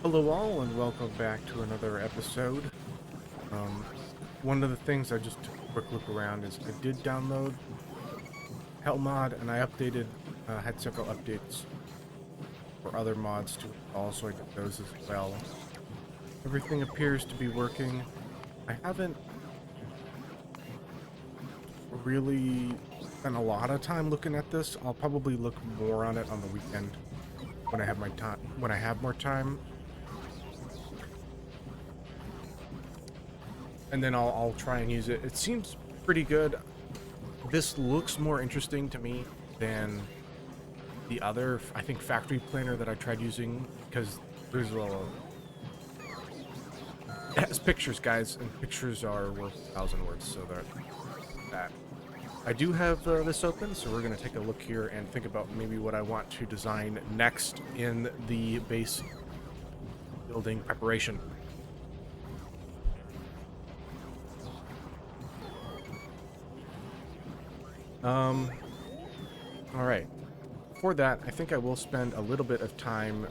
Hello all and welcome back to another episode. Um, One of the things I just took a quick look around is I did download Hell Mod and I had several updates for other mods to install, so I did those as well. Everything appears to be working. I haven't really spent a lot of time looking at this. I'll probably look more on it on the weekend when I have more time. And then I'll try and use it. It seems pretty good. This looks more interesting to me than the other, I think, factory planner that I tried using, because there's it has pictures, guys, and pictures are worth 1,000 words, so that. I do have this open, so we're going to take a look here and think about maybe what I want to design next in the base building preparation. All right. For that, I think I will spend a little bit of time to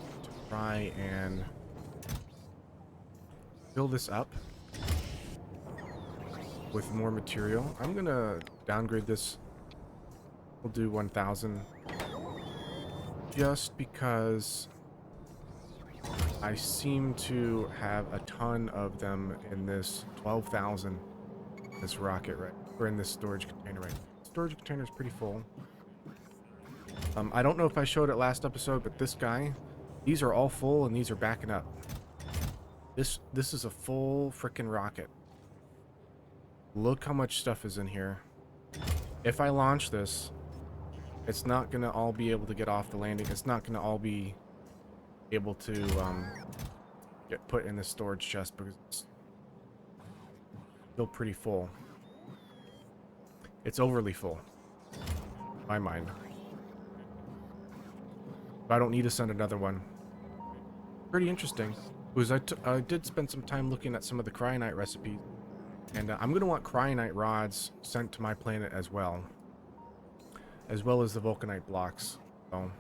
try and fill this up with more material. I'm gonna downgrade this. We'll do 1,000 just because I seem to have a ton of them in this 12,000, this rocket, right? Or in this storage container, right? Storage container is pretty full. I don't know if I showed it last episode, but this guy, these are all full and these are backing up. This is a full frickin' rocket. Look how much stuff is in here. If I launch this, it's not gonna all be able to get off the landing. It's not gonna all be able to get put in the storage chest because it's still pretty full. It's overly full, in my mind. But I don't need to send another one. Pretty interesting. Because I did spend some time looking at some of the cryonite recipes. And I'm going to want cryonite rods sent to my planet as well as the vulcanite blocks. So,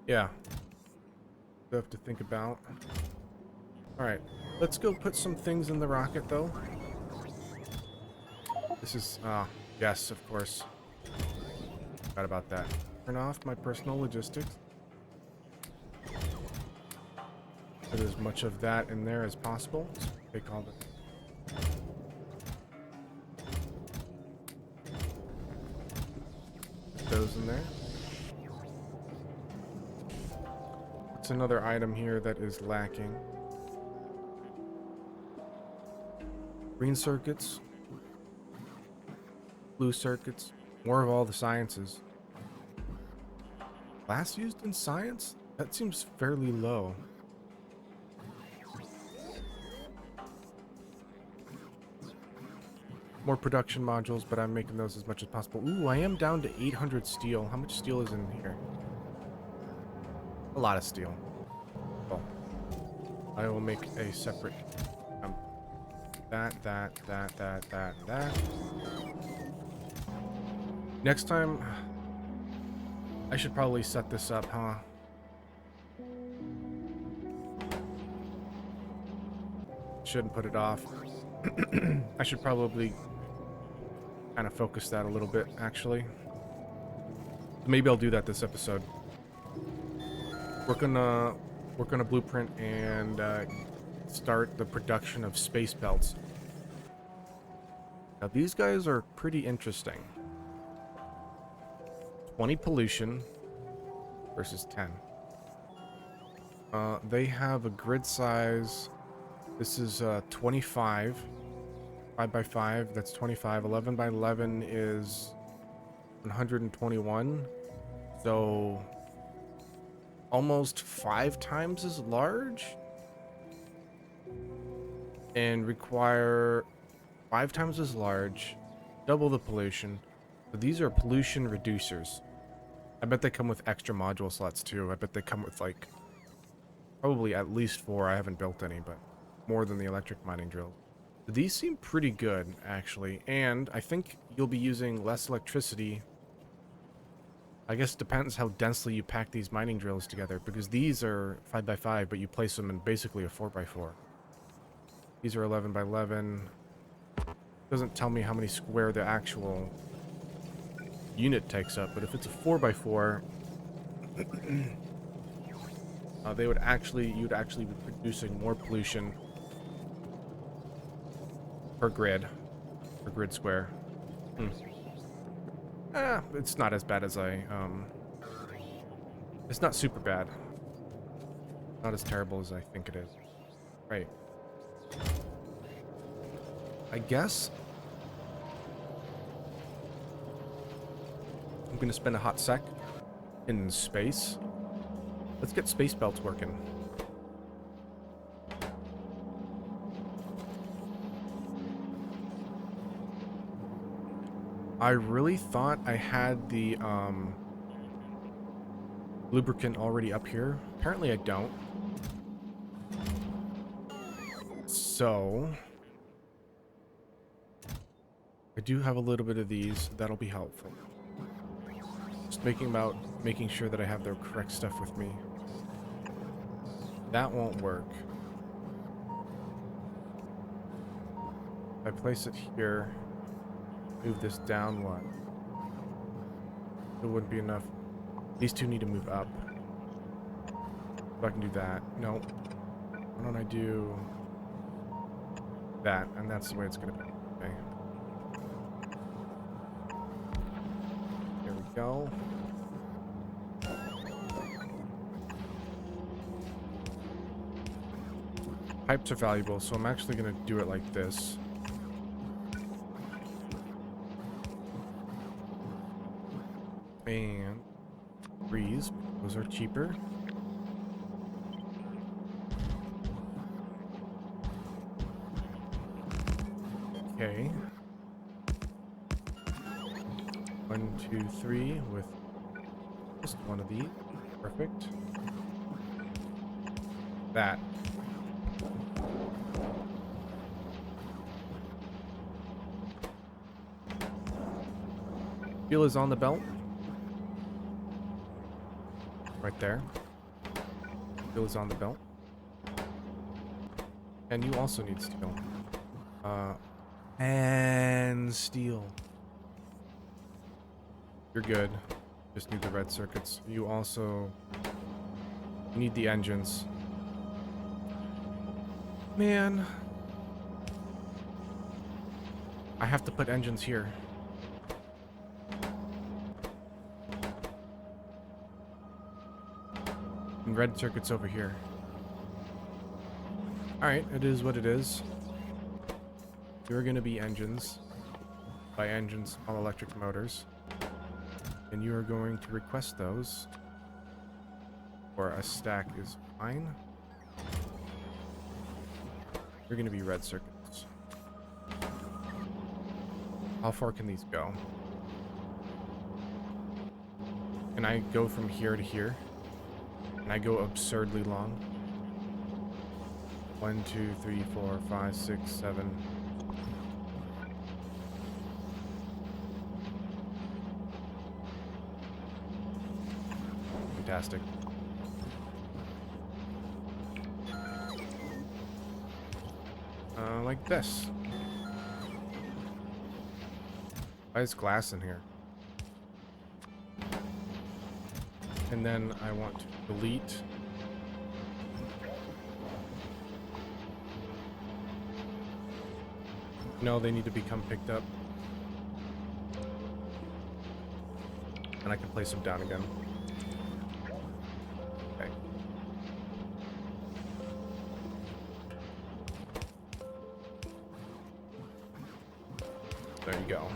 yeah. Stuff to think about. Alright, let's go put some things in the rocket, though. This is, yes, of course. Forgot about that. Turn off my personal logistics. Put as much of that in there as possible. Take all the... Put those in there. What's another item here that is lacking? Green circuits. Blue circuits. More of all the sciences. Glass used in science? That seems fairly low. More production modules, but I'm making those as much as possible. Ooh, I am down to 800 steel. How much steel is in here? A lot of steel. Oh. I will make a separate... that. Next time... I should probably set this up, huh? Shouldn't put it off. I should probably kind of focus that a little bit, actually. Maybe I'll do that this episode. Work on a blueprint and start the production of space belts. Now these guys are pretty interesting. 20 pollution versus 10. They have a grid size. This is 25. 5 by 5, that's 25. 11 by 11 is 121. So almost 5 times as large. And require 5 times as large, double the pollution. So these are pollution reducers. I bet they come with extra module slots too. I bet they come with like probably at least 4. I haven't built any, but more than the electric mining drill. These seem pretty good, actually, and I think you'll be using less electricity I guess it depends how densely you pack these mining drills together, because these are 5x5, but you place them in basically a 4x4. These are 11x11. Doesn't tell me how many square the actual unit takes up, but if it's a 4x4, you'd actually be producing more pollution per grid square. It's not as bad as it's not super bad. Not as terrible as I think it is. Right. I guess I'm gonna spend a hot sec in space. Let's get space belts working. I really thought I had the lubricant already up here. Apparently I don't. So I do have a little bit of these. That'll be helpful. Just making sure that I have the correct stuff with me. That won't work. If I place it here, move this down one. It wouldn't be enough. These two need to move up. So I can do that. No. Why don't I do that? And that's the way it's gonna be. Okay. There we go. Pipes are valuable, so I'm actually gonna do it like this. And breeze, those are cheaper. Okay. 1, 2, 3 with just one of these. Perfect. That. Fuel is on the belt. Right there. Fuel is on the belt. And you also need steel. And steel. You're good. Just need the red circuits. You need the engines. Man. I have to put engines here. And red circuits over here. Alright, it is what it is. You're gonna be engines. By engines, all electric motors. And you are going to request those. Or a stack is fine. You're gonna be red circuits. How far can these go? Can I go from here to here? Can I go absurdly long? 1, 2, 3, 4, 5, 6, 7. Fantastic. Like this. Why is glass in here? And then I want to delete. No, they need to become picked up. And I can place them down again. Okay. There you go.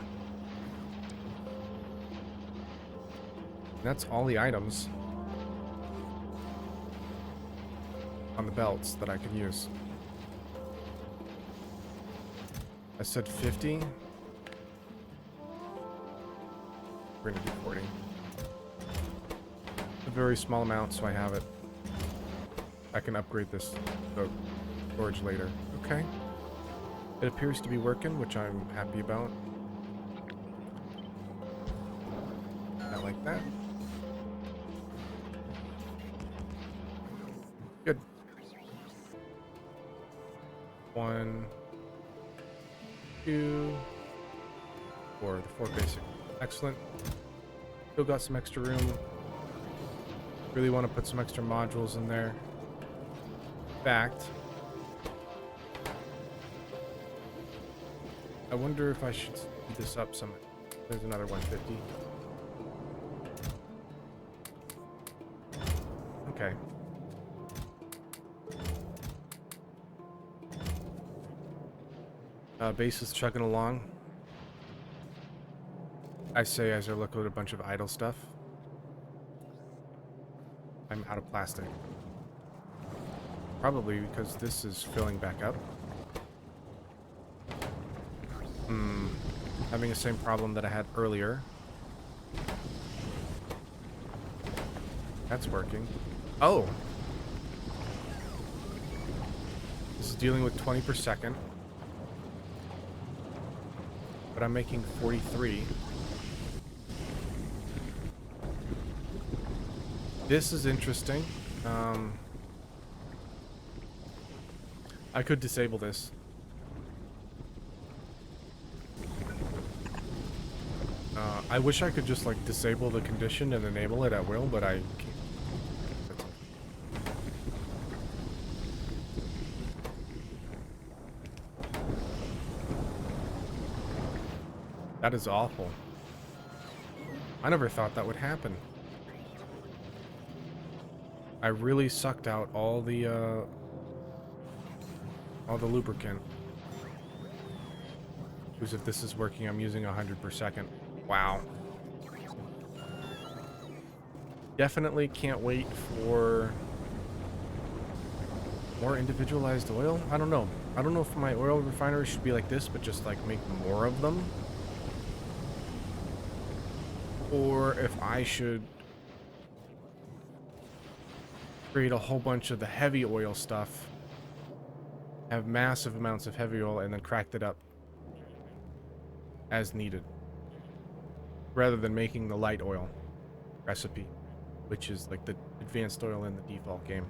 That's all the items on the belts that I can use. I said 50. We're gonna do 40. A very small amount, so I have it. I can upgrade this storage later. Okay. It appears to be working, which I'm happy about. I like that. Good. 1, 2, 4. The 4 basic. Excellent. Still got some extra room. Really want to put some extra modules in there. In fact, I wonder if I should speed this up some. There's another 150. Okay. Base is chugging along. I say as I look at a bunch of idle stuff. I'm out of plastic. Probably because this is filling back up. Having the same problem that I had earlier. That's working. Oh! This is dealing with 20 per second. But I'm making 43. This is interesting. I could disable this. I wish I could just like disable the condition and enable it at will, but I can't. That is awful. I never thought that would happen. I really sucked out all the lubricant. Because if this is working, I'm using 100 per second. Wow. Definitely can't wait for more individualized oil. I don't know. I don't know if my oil refinery should be like this, but just like make more of them. Or if I should create a whole bunch of the heavy oil stuff, have massive amounts of heavy oil, and then crack it up as needed, rather than making the light oil recipe, which is like the advanced oil in the default game.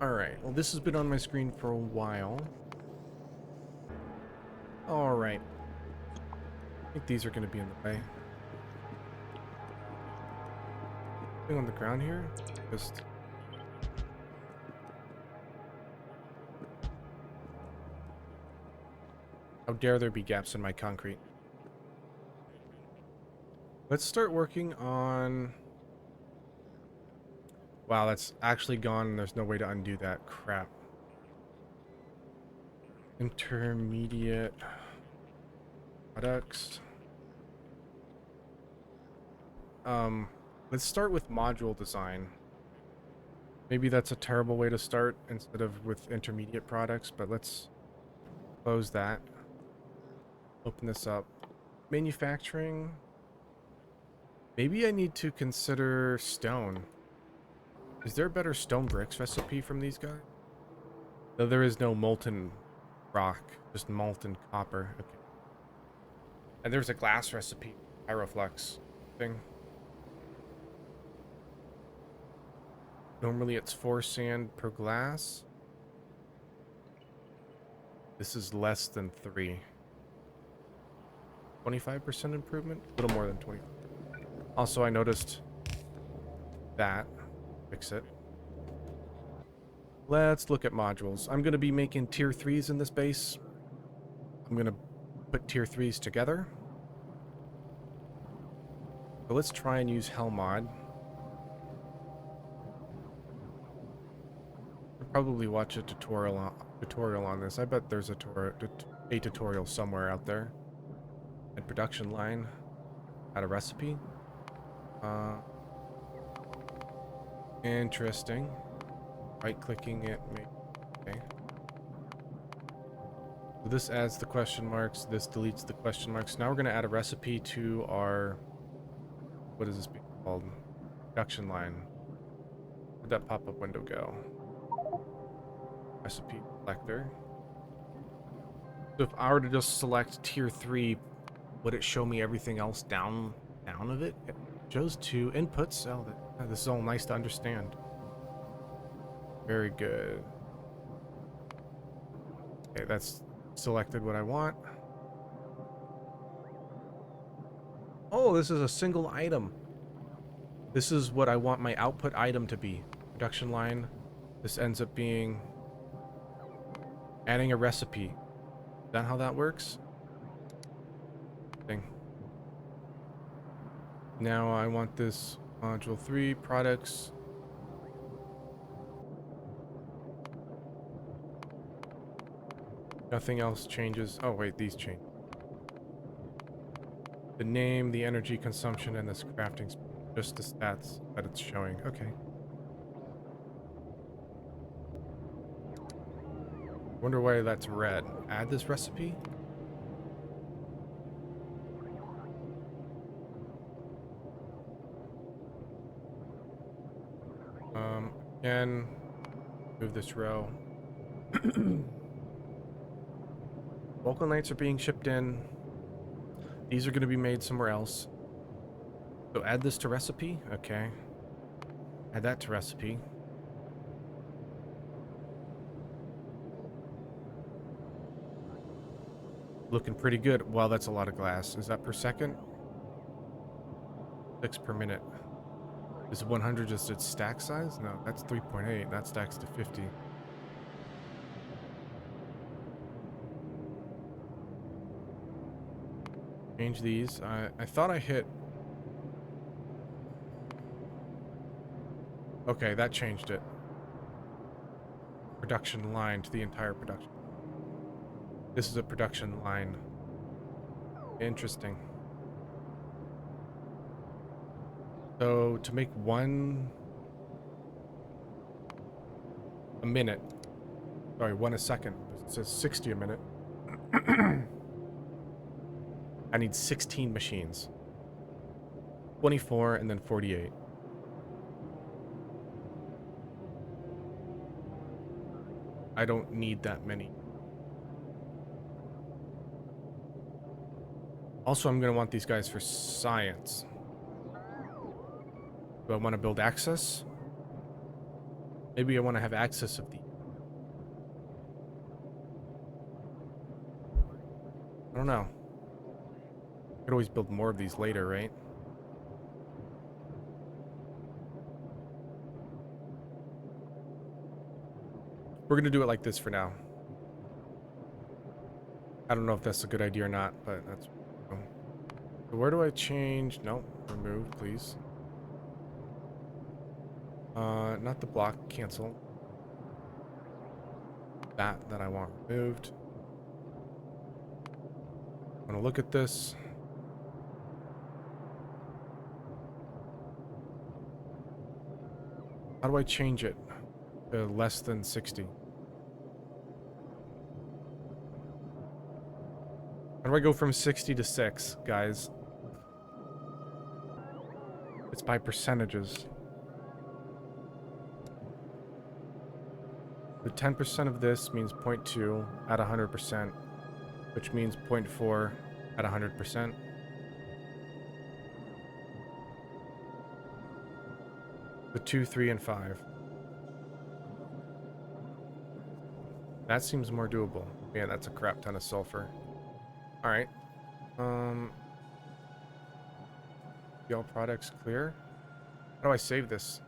Alright, well this has been on my screen for a while. Alright. I think these are going to be in the way. Thing on the ground here? Just... How dare there be gaps in my concrete? Let's start working on... Wow, that's actually gone and there's no way to undo that. Crap. Intermediate products. Let's start with module design. Maybe that's a terrible way to start instead of with intermediate products, but let's close that. Open this up. Manufacturing. Maybe I need to consider stone. Is there a better stone bricks recipe from these guys? Though there is no molten rock, just molten copper. Okay. And there's a glass recipe, Pyroflux thing. Normally it's 4 sand per glass. This is less than 3. 25% improvement? A little more than 20. Also, I noticed that. Fix it. Let's look at modules. I'm going to be making tier 3s in this base. I'm going to put tier 3s together. So let's try and use Hell mod. I'll probably watch a tutorial on this. I bet there's a tutorial somewhere out there. And production line. Add a recipe. Interesting. Right-clicking it. Okay. So this adds the question marks. This deletes the question marks. Now we're going to add a recipe to our... What is this being called? Production line. Where'd that pop-up window go? Recipe selector. So if I were to just select tier 3, would it show me everything else down of it? It shows 2 inputs. Oh, this is all nice to understand. Very good. Okay, that's selected what I want. Oh, this is a single item. This is what I want my output item to be. Production line. This ends up being adding a recipe. Is that how that works? Thing. Now I want this module 3 products. Nothing else changes. Oh wait, these change. The name, the energy consumption, and this crafting speed. Just the stats that it's showing. Okay. Wonder why that's red. Add this recipe? Again, move this row. Vulcanites are being shipped in. These are going to be made somewhere else. So add this to recipe. Okay. Add that to recipe. Looking pretty good. Wow, that's a lot of glass. Is that per second? 6 per minute. Is 100 just its stack size? No, that's 3.8. That stacks to 50. Change these. I thought I hit... Okay, that changed it. Production line to the entire production. This is a production line. Interesting. So to make one a minute, sorry, one a second. It says 60 a minute. I need 16 machines. 24 and then 48. I don't need that many. Also, I'm going to want these guys for science. Do I want to build access? Maybe I want to have access of these. I don't know. Could always build more of these later, right? We're going to do it like this for now. I don't know if that's a good idea or not, but that's... So where do I change? No, remove, please. Not the block, cancel. That I want removed. I'm gonna look at this. How do I change it to less than 60? How do I go from 60 to 6, guys? It's by percentages. The 10% of this means 0.2 at 100%, which means 0.4 at 100%. The 2, 3, and 5. That seems more doable. Yeah, that's a crap ton of sulfur. All right. All products clear. How do I save this?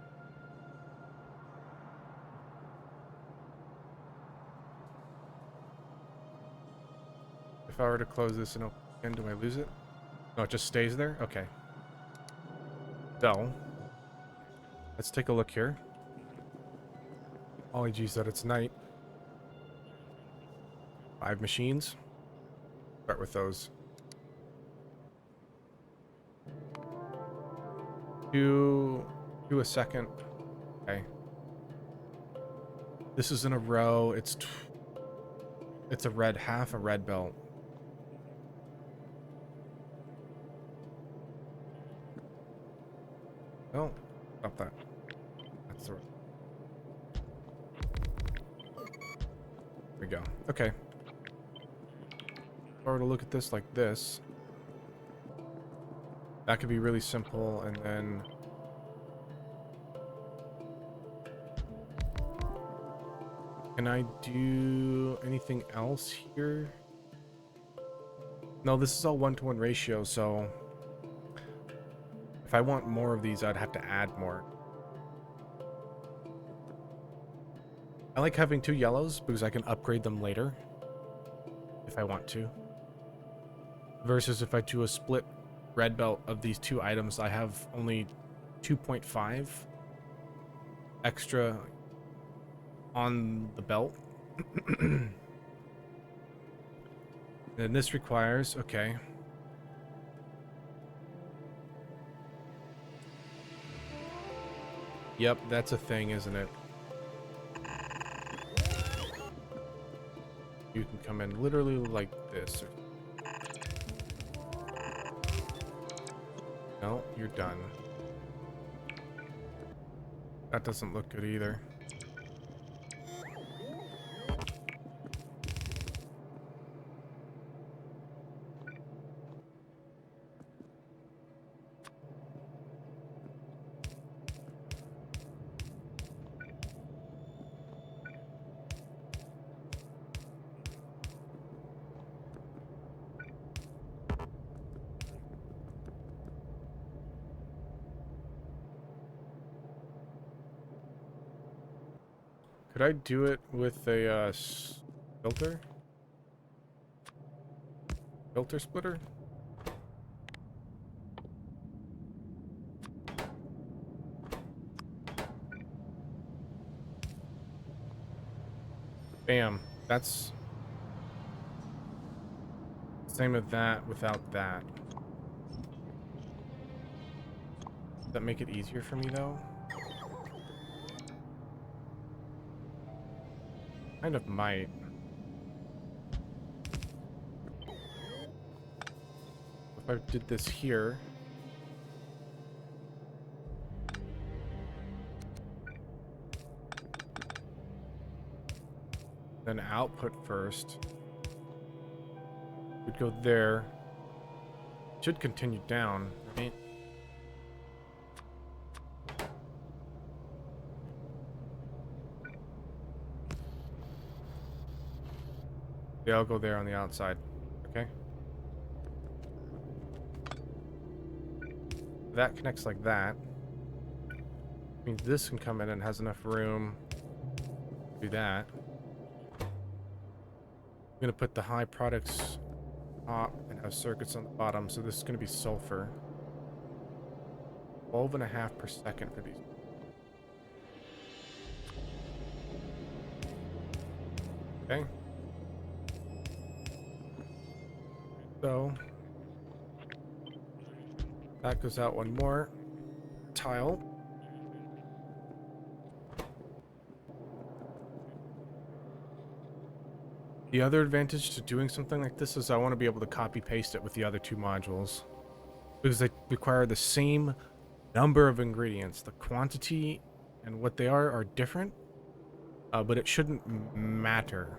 If I were to close this and open again, do I lose it? No, it just stays there? Okay. So, let's take a look here. Apologies that it's night. 5 machines. Start with those. 2 a second. Okay. This is in a row. It's a red, half a red belt. Oh, stop that. That's the... There we go. Okay. If I were to look at this like this, that could be really simple, and then Can I do anything else here? No, this is all 1-to-1 ratio, so if I want more of these, I'd have to add more. I like having 2 yellows because I can upgrade them later if I want to. Versus if I do a split red belt of these 2 items, I have only 2.5 extra on the belt. And this requires, okay. Yep, that's a thing, isn't it? You can come in literally like this. No, you're done. That doesn't look good either. Could I do it with a filter? Filter splitter? Bam. That's same with that without that. Does that make it easier for me though? Kind of might. If I did this here. Then output first. Would go there. Should continue down, right? Yeah, I'll go there on the outside. Okay. That connects like that. Means this can come in and has enough room to do that. I'm gonna put the high products top and have circuits on the bottom, so this is gonna be sulfur. 12.5 per second for these. Okay. So that goes out one more tile. The other advantage to doing something like this is I want to be able to copy paste it with the other 2 modules because they require the same number of ingredients. The quantity and what they are different, but it shouldn't matter.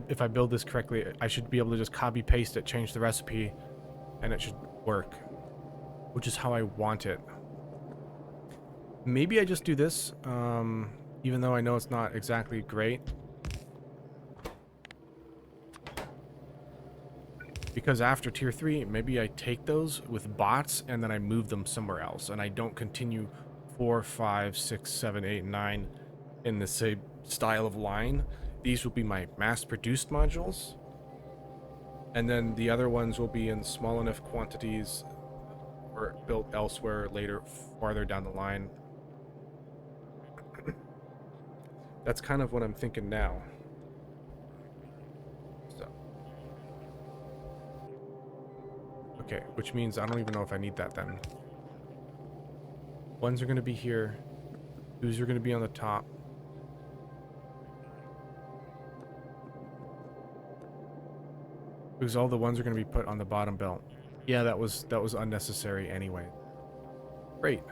If I build this correctly, I should be able to just copy paste it, change the recipe, and it should work, which is how I want it. Maybe I just do this, even though I know it's not exactly great. Because after tier 3, maybe I take those with bots and then I move them somewhere else. And I don't continue 4, 5, 6, 7, 8, 9 in the same style of line. These will be my mass-produced modules. And then the other ones will be in small enough quantities or built elsewhere later, farther down the line. That's kind of what I'm thinking now. Okay, which means I don't even know if I need that then. Ones are going to be here. 2s are going to be on the top. Because all the ones are going to be put on the bottom belt. Yeah, that was unnecessary anyway. Great.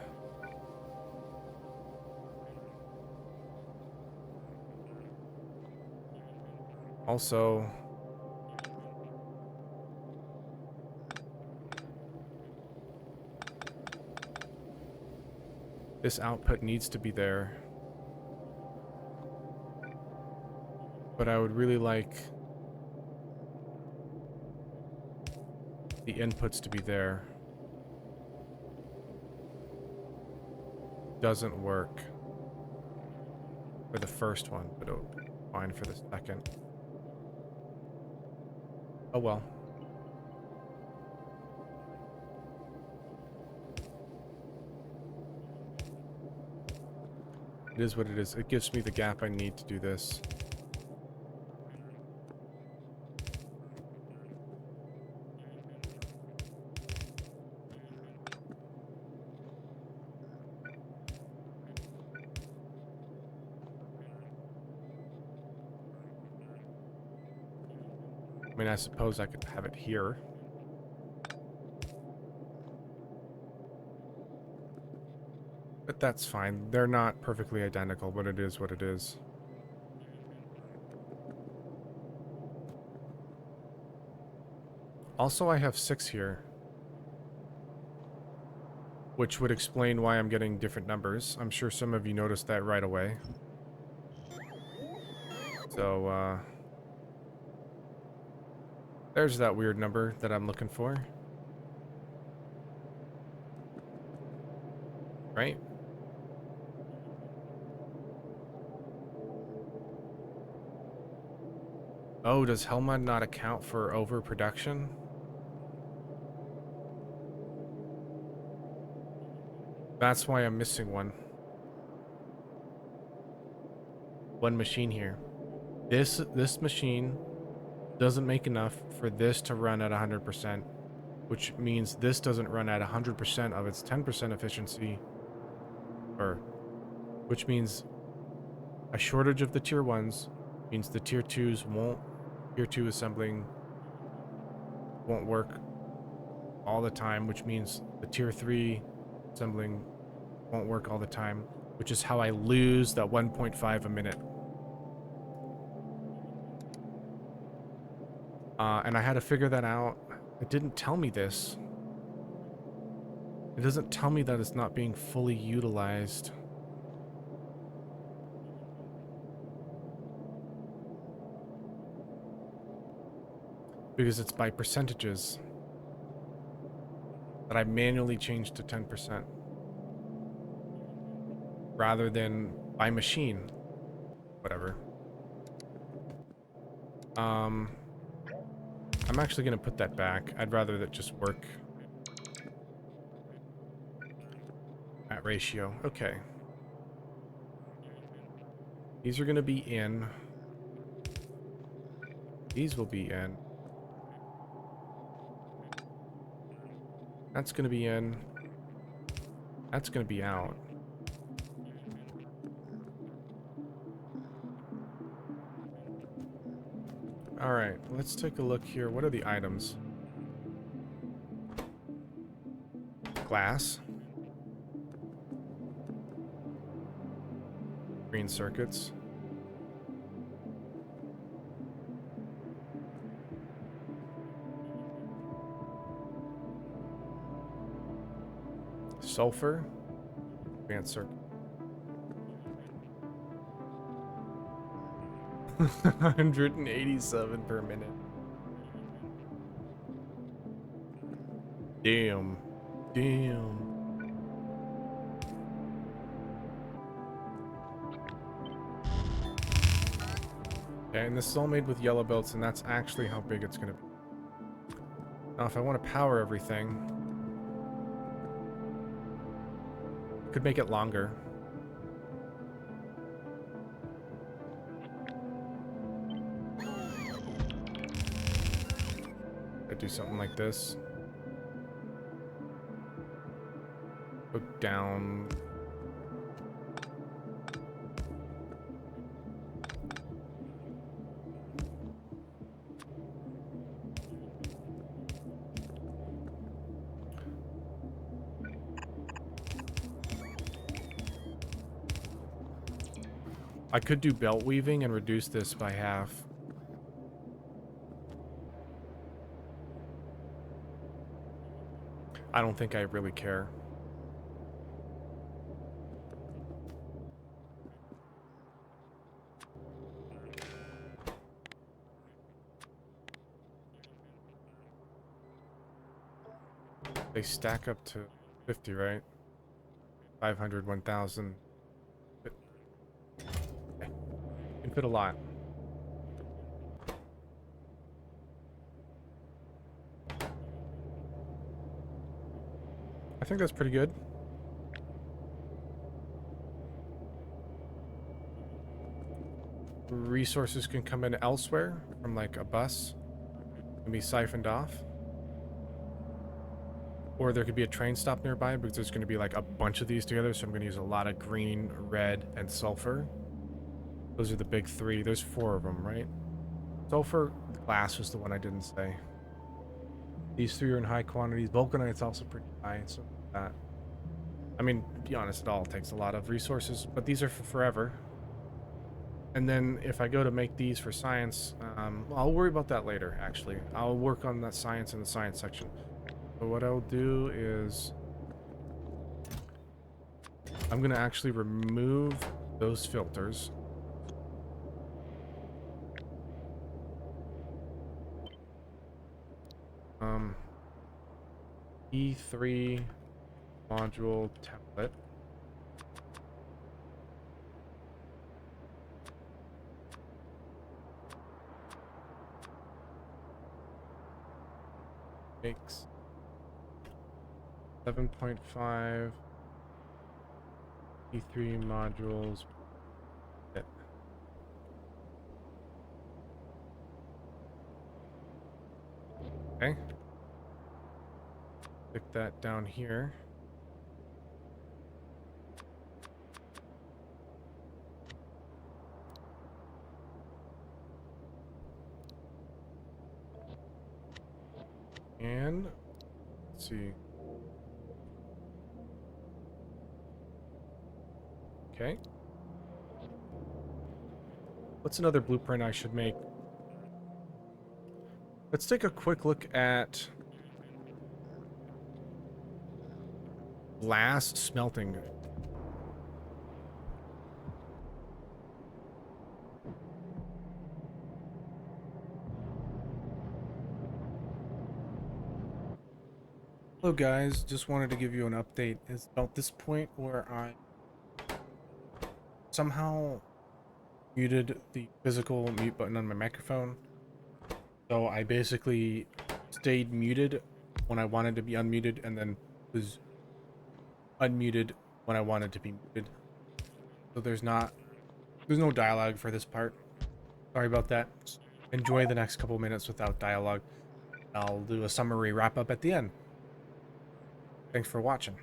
Also, this output needs to be there. but I would really like the inputs to be there. Doesn't work for the first one, but it'll be fine for the second. Oh well. It is what it is. It gives me the gap I need to do this. I mean, I suppose I could have it here. But that's fine. They're not perfectly identical, but it is what it is. Also, I have 6 here, which would explain why I'm getting different numbers. I'm sure some of you noticed that right away. So, there's that weird number that I'm looking for. Right? Oh, does Helma not account for overproduction? That's why I'm missing one. One machine here. This machine doesn't make enough for this to run at 100%, which means this doesn't run at 100% of its 10% efficiency, or which means a shortage of the tier 1s means the tier 2s won't, tier 2 assembling won't work all the time, which means the tier 3 assembling won't work all the time, which is how I lose that 1.5 a minute. And I had to figure that out. It didn't tell me this. It doesn't tell me that it's not being fully utilized. Because it's by percentages that I manually changed to 10% rather than by machine. Whatever. I'm actually gonna put that back. I'd rather that just work at ratio. Okay. These are gonna be in. These will be in. That's gonna be in. That's gonna be out. Alright, let's take a look here. What are the items? Glass. Green circuits. Sulfur. Advanced circuit. 187 per minute. Damn. Damn. Okay, and this is all made with yellow belts, and that's actually how big it's gonna be. Now, if I want to power everything, I could make it longer. I'd do something like this. Hook down. I could do belt weaving and reduce this by half. I don't think I really care. They stack up to 50, right? 500, 1000. Okay. Can fit a lot. I think that's pretty good. Resources can come in elsewhere from like a bus and be siphoned off. Or there could be a train stop nearby because there's going to be like a bunch of these together. So I'm going to use a lot of green, red, and sulfur. Those are the big three. There's 4 of them, right? Sulfur, glass was the one I didn't say. These 3 are in high quantities. Vulcanite's also pretty high. So that. I mean, to be honest, it all takes a lot of resources, but these are for forever. And then if I go to make these for science, well, I'll worry about that later, actually. I'll work on that science in the science section. But what I'll do is I'm going to actually remove those filters. E3 module template. Makes 7.5 E3 modules. Okay. Stick that down here. And let's see. Okay. What's another blueprint I should make? Let's take a quick look at glass smelting. Hello guys, just wanted to give you an update. It's about this point where I somehow muted the physical mute button on my microphone. So I basically stayed muted when I wanted to be unmuted and then was unmuted when I wanted to be muted. So there's no dialogue for this part. Sorry about that. Enjoy the next couple minutes without dialogue. I'll do a summary wrap up at the end. Thanks for watching.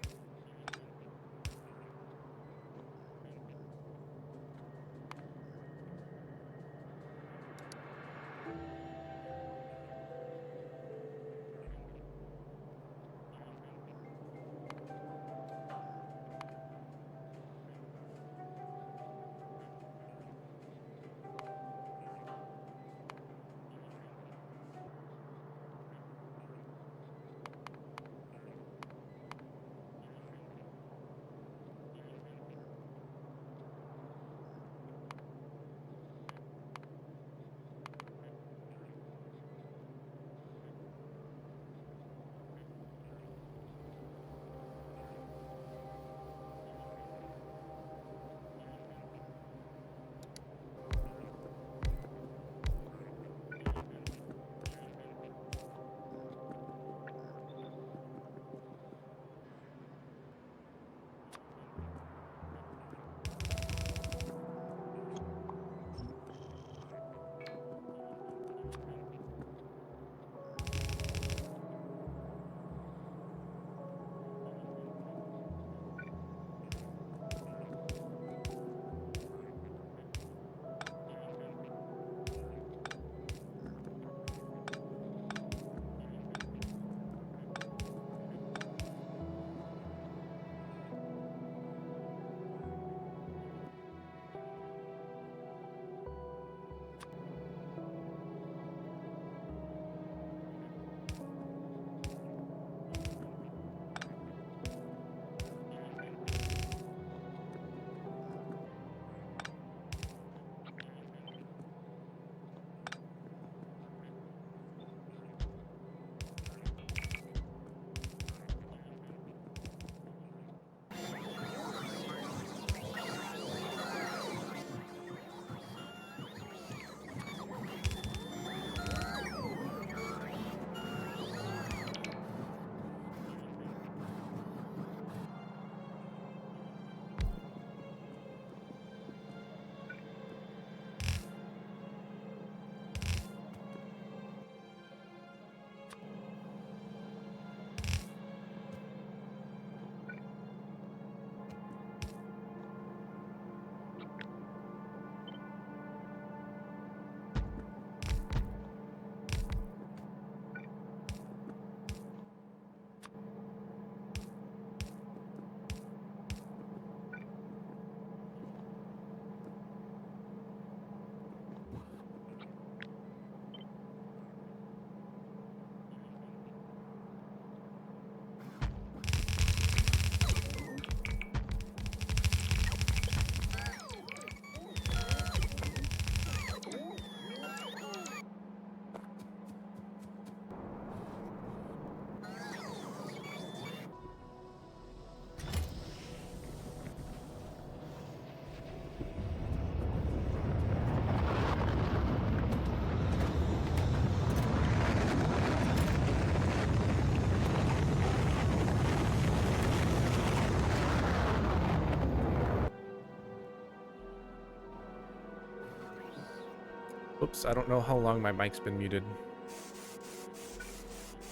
Oops, I don't know how long my mic's been muted.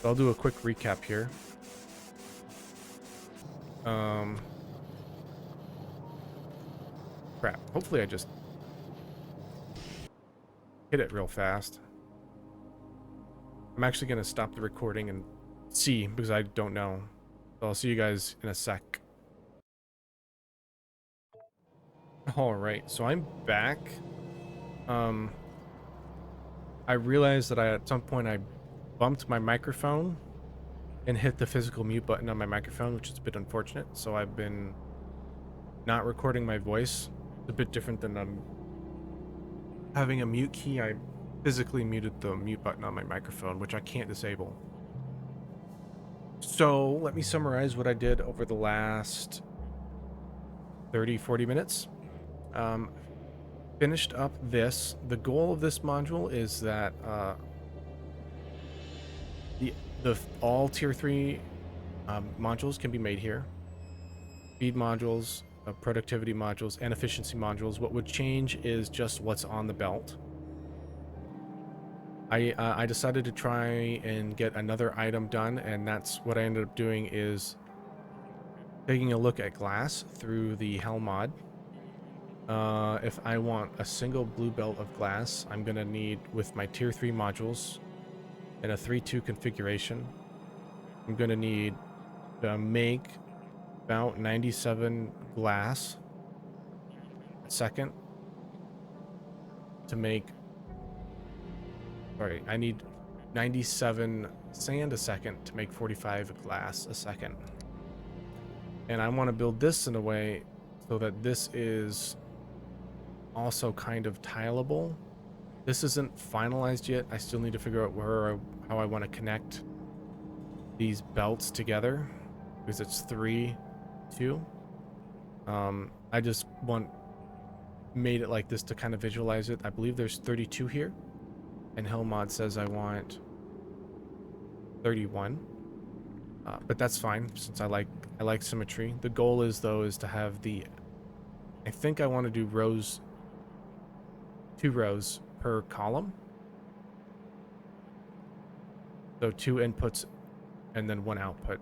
So I'll do a quick recap here. Crap. Hopefully I just hit it real fast. I'm actually going to stop the recording and see, because I don't know. So I'll see you guys in a sec. Alright, so I'm back. I realized that at some point I bumped my microphone and hit the physical mute button on my microphone, which is a bit unfortunate. So I've been not recording my voice. It's a bit different than having a mute key. I physically muted the mute button on my microphone, which I can't disable. So let me summarize what I did over the last 30-40 minutes. Finished up this. The goal of this module is that all tier 3 modules can be made here. Speed modules, productivity modules, and efficiency modules. What would change is just what's on the belt. I decided to try and get another item done, and that's what I ended up doing, is taking a look at glass through the Hell mod. If I want a single blue belt of glass, I'm gonna need, with my tier 3 modules in a 3-2 configuration, I'm gonna need to make about 97 glass a second to make, sorry, I need 97 sand a second to make 45 glass a second. And I want to build this in a way so that this is also kind of tileable. This isn't finalized yet. I still need to figure out how I want to connect these belts together, because it's 3-2. I just made it like this to kind of visualize it. I believe there's 32 here, and Hellmod says I want 31. But that's fine, since I like symmetry. The goal is, though, is to have I think I want to do 2 rows per column. So 2 inputs and then 1 output.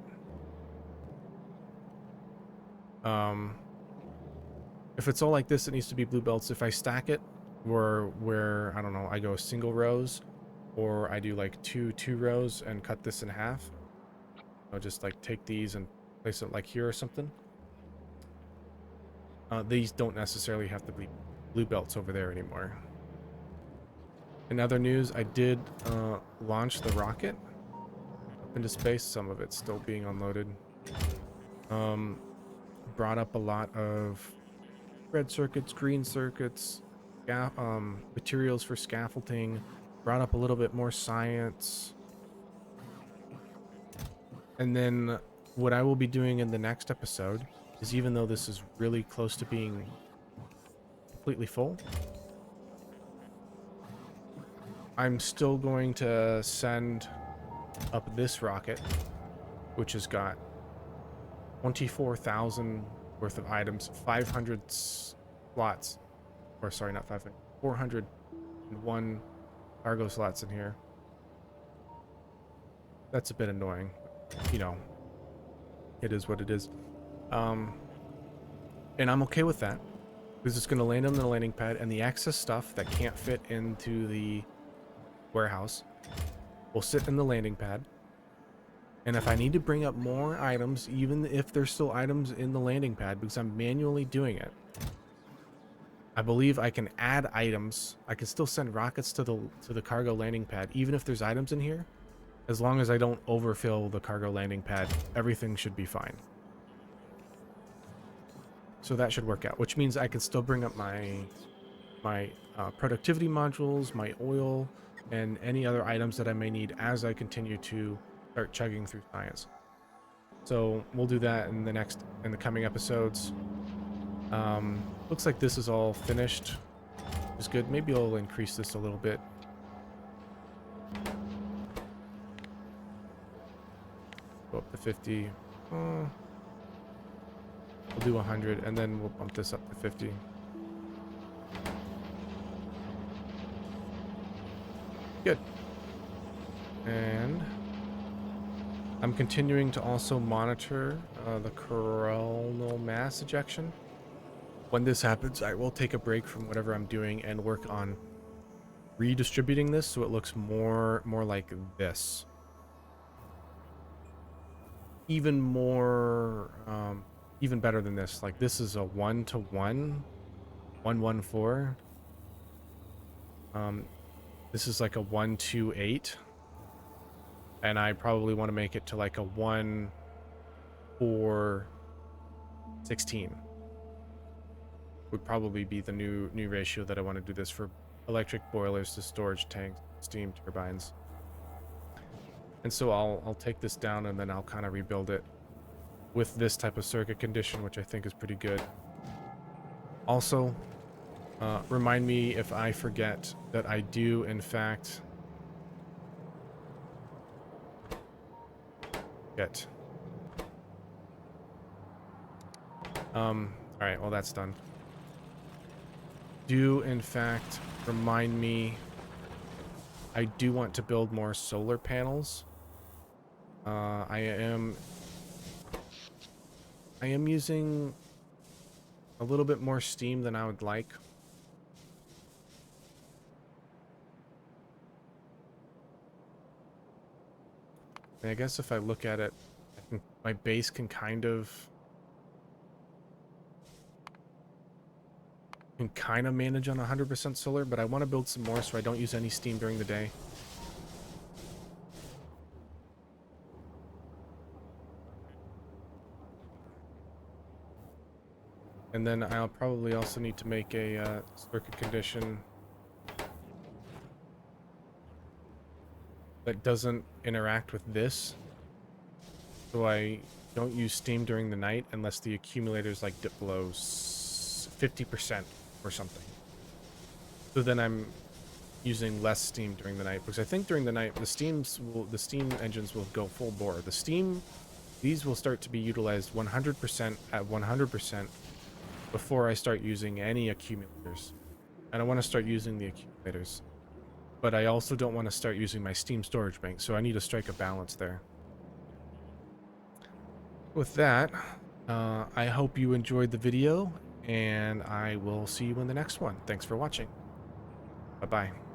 If it's all like this, it needs to be blue belts. If I stack it, where I don't know, I go single rows, or I do like 2 rows and cut this in half. I'll just like take these and place it like here or something. These don't necessarily have to be blue belts over there anymore. In other news, I did launch the rocket up into space. Some of it's still being unloaded. Brought up a lot of red circuits, green circuits, materials for scaffolding. Brought up a little bit more science. And then what I will be doing in the next episode is, even though this is really close to being completely full, I'm still going to send up this rocket, which has got 24,000 worth of items, 500 slots, or sorry, not 500, 401 cargo slots in here. That's a bit annoying. You know, it is what it is. And I'm okay with that, because it's going to land on the landing pad, and the excess stuff that can't fit into the warehouse will sit in the landing pad. And if I need to bring up more items, even if there's still items in the landing pad, because I'm manually doing it, I believe I can add items. I can still send rockets to the cargo landing pad, even if there's items in here. As long as I don't overfill the cargo landing pad, everything should be fine. So that should work out, which means I can still bring up my productivity modules, my oil, and any other items that I may need as I continue to start chugging through science. So we'll do that in the coming episodes. Looks like this is all finished. It's good. Maybe I'll increase this a little bit. Go up to 50. We'll do 100, and then we'll bump this up to 50. Good. And I'm continuing to also monitor the coronal mass ejection. When this happens, I will take a break from whatever I'm doing and work on redistributing this so it looks more like this. Even more, even better than this. Like this is a 1-to-1, 1-1-4. This is like a 1-2-8. And I probably want to make it to like a 1-4-16. Would probably be the new ratio that I want to do this for electric boilers to storage tanks, steam turbines. And so I'll take this down and then I'll kind of rebuild it with this type of circuit condition, which I think is pretty good. Also, remind me if I forget that I do in fact get. All right, well that's done. Do in fact remind me I do want to build more solar panels. I am using a little bit more steam than I would like. And I guess if I look at it, my base can kind of manage on 100% solar, but I want to build some more so I don't use any steam during the day. And then I'll probably also need to make a circuit condition that doesn't interact with this. So I don't use steam during the night unless the accumulators like dip below 50% or something. So then I'm using less steam during the night, because I think during the night the steam engines will go full bore. These will start to be utilized 100% at 100% before I start using any accumulators. And I want to start using the accumulators, but I also don't want to start using my steam storage bank, so I need to strike a balance there. With that, I hope you enjoyed the video, and I will see you in the next one. Thanks for watching. Bye-bye.